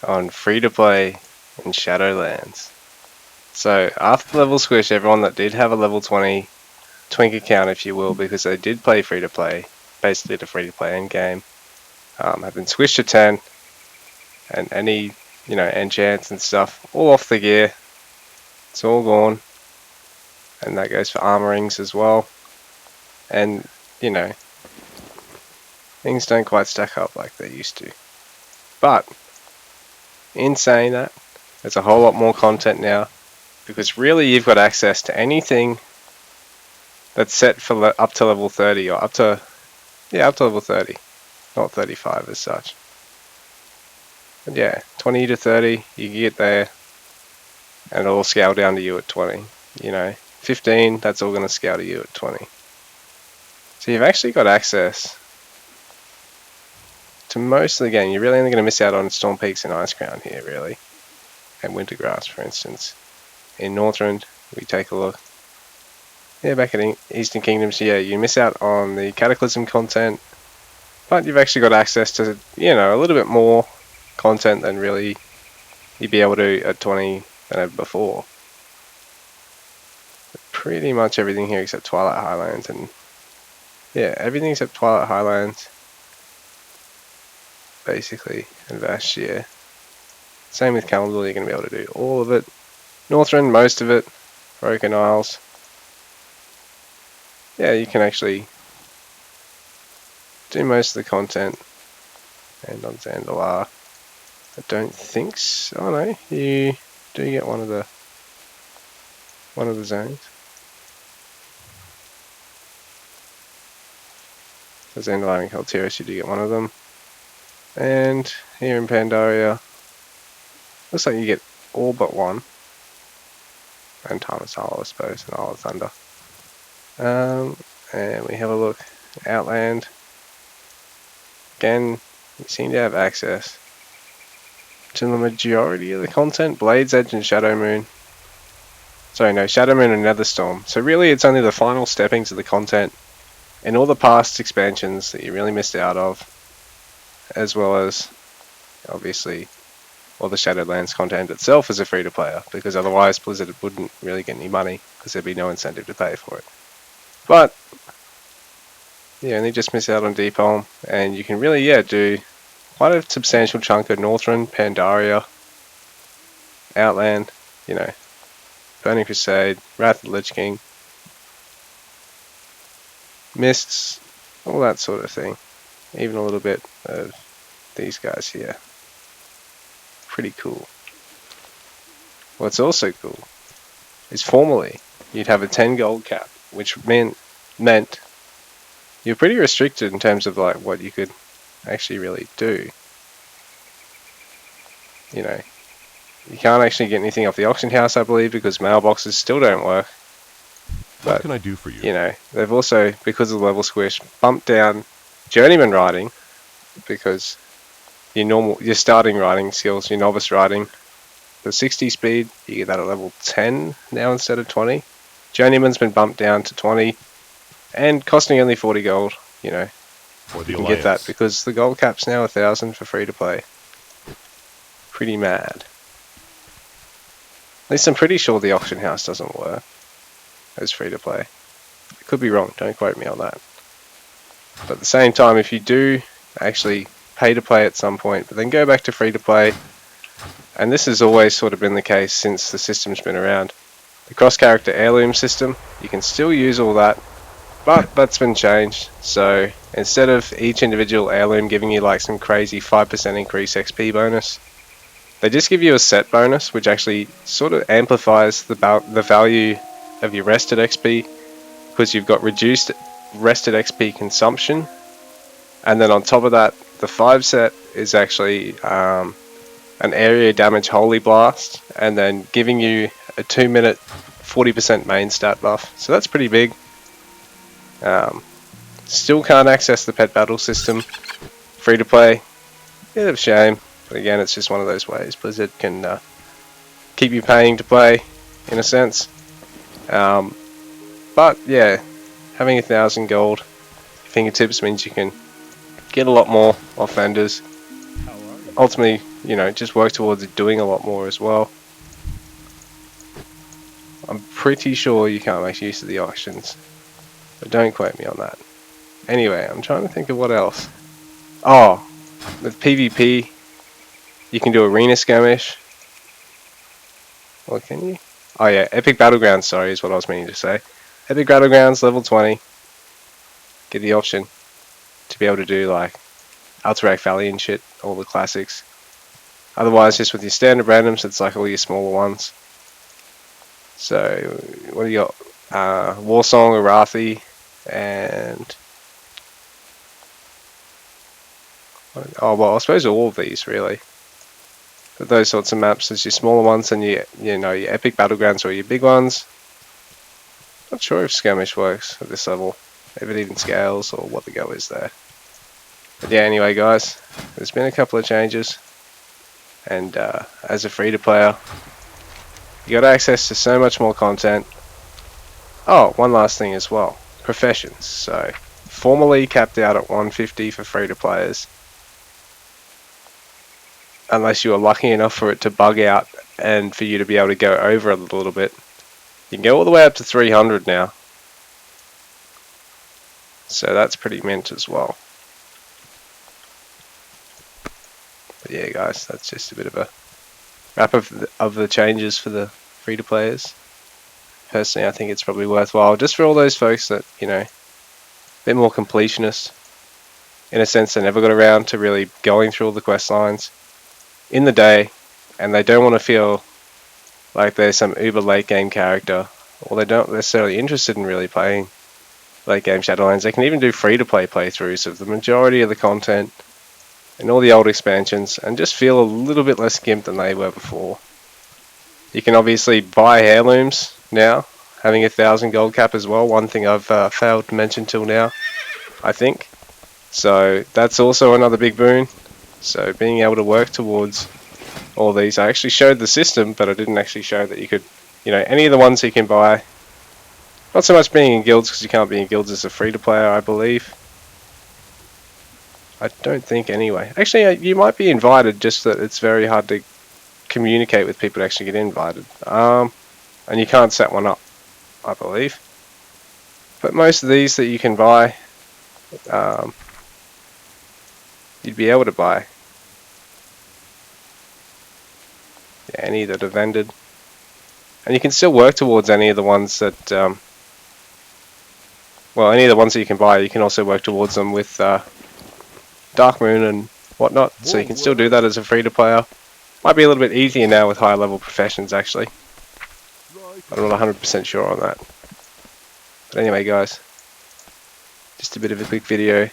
on free-to-play in Shadowlands. So after level squish, everyone that did have a level 20 twink account, if you will, because they did play free-to-play, basically the free-to-play end game, have been squished to 10, and any, enchants and stuff, all off the gear. It's all gone. And that goes for armorings as well. And, things don't quite stack up like they used to. But, in saying that, there's a whole lot more content now, because really you've got access to anything that's set for up to level 30, or up to level 30, not 35 as such. But yeah, 20 to 30, you can get there, and it'll scale down to you at 20. 15, that's all going to scale to you at 20. So you've actually got access to most of the game. You're really only going to miss out on Storm Peaks and Ice Crown here, really. And Wintergrass, for instance. In Northrend, we take a look. Yeah, back in Eastern Kingdoms, yeah, you miss out on the Cataclysm content. But you've actually got access to, a little bit more content than really you'd be able to at 20 than ever before. Pretty much everything here except Twilight Highlands, and yeah, everything except Twilight Highlands, basically, and Vashtia. Same with Kalimdor, you're going to be able to do all of it. Northrend, most of it. Broken Isles. Yeah, you can actually do most of the content. And on Zandalar, I don't think so. Oh no, you do get one of the zones. So Zandalar and Kaltiris, you do get one of them. And here in Pandaria, looks like you get all but one. And Timeless Isle, I suppose, and Isle of Thunder. And we have a look. Outland. Again, you seem to have access to the majority of the content. Blade's Edge and Shadow Moon. Sorry, no, Shadow Moon and Netherstorm. So really it's only the final steppings of the content and all the past expansions that you really missed out of, as well as, obviously, all the Shadowlands content itself as a free-to-player, because otherwise Blizzard wouldn't really get any money, because there'd be no incentive to pay for it. But you only just miss out on Deepholm, and you can really, do quite a substantial chunk of Northrend, Pandaria, Outland, Burning Crusade, Wrath of the Lich King, Mists, all that sort of thing. Even a little bit of these guys here. Pretty cool. What's also cool is formerly you'd have a 10 gold cap, which meant you're pretty restricted in terms of like what you could actually really do. You can't actually get anything off the auction house, I believe, because mailboxes still don't work. But, what can I do for you? They've also, because of the level squish, bumped down journeyman riding, because your starting riding skills, your novice riding, the 60 speed, you get that at level 10 now instead of 20. Journeyman's been bumped down to 20, and costing only 40 gold, you can get that, because the gold cap's now 1,000 for free to play. Pretty mad. At least I'm pretty sure the auction house doesn't work as free to play. I could be wrong, don't quote me on that. But at the same time, if you do actually pay to play at some point, but then go back to free to play, and this has always sort of been the case since the system's been around, the cross-character heirloom system, you can still use all that, but that's been changed. So instead of each individual heirloom giving you like some crazy 5% increase XP bonus, they just give you a set bonus, which actually sort of amplifies the value of your rested XP, because you've got reduced rested XP consumption, and then on top of that, the 5 set is actually an area damage holy blast, and then giving you a 2-minute 40% main stat buff. So that's pretty big. Still can't access the pet battle system. Free to play. Bit of a shame. But again, it's just one of those ways Blizzard can keep you paying to play, in a sense. But yeah, having 1,000 gold fingertips means you can get a lot more off vendors ultimately, you know, just work towards doing a lot more as well. I'm pretty sure you can't make use of the auctions, but don't quote me on that. Anyway, I'm trying to think of what else. Oh, with PvP, you can do arena skirmish. What can you? Oh yeah, Epic Battlegrounds, sorry, is what I was meaning to say. Epic Battlegrounds, level 20. Get the option to be able to do like Alterac Valley and shit, all the classics. Otherwise, just with your standard randoms, it's like all your smaller ones. So, what do you got? Warsong, Arathi, and... oh, well, I suppose all of these, really. But those sorts of maps, there's your smaller ones and your Epic Battlegrounds or your big ones. Not sure if Skirmish works at this level, if it even scales or what the go is there. But yeah, anyway guys, there's been a couple of changes, and as a free-to-player, you got access to so much more content. Oh, one last thing as well, professions. So, formerly capped out at 150 for free-to-players, unless you were lucky enough for it to bug out and for you to be able to go over a little bit. You can go all the way up to 300 now. So that's pretty mint as well. But yeah guys, that's just a bit of a wrap of the changes for the free-to-players. Personally, I think it's probably worthwhile, just for all those folks that, you know, a bit more completionist. In a sense, they never got around to really going through all the quest lines in the day, and they don't want to feel like they're some uber late game character, or they don't necessarily interested in really playing late game Shadowlands. They can even do free-to-play playthroughs of the majority of the content and all the old expansions, and just feel a little bit less gimped than they were before. You can obviously buy heirlooms now, having 1,000 gold cap as well. One thing I've failed to mention till now, I think. So that's also another big boon. So being able to work towards all these, I actually showed the system, but I didn't actually show that you could, you know, any of the ones you can buy. Not so much being in guilds, because you can't be in guilds as a free-to-player, I believe. I don't think anyway. Actually, you might be invited, just that it's very hard to communicate with people to actually get invited. And you can't set one up, I believe. But most of these that you can buy, you'd be able to buy. Yeah, any that are vended. And you can still work towards any of the ones that, well, any of the ones that you can buy, you can also work towards them with Dark Moon and whatnot. So you can still do that as a free-to-player. Might be a little bit easier now with higher level professions, actually. I'm not 100% sure on that. But anyway, guys, just a bit of a quick video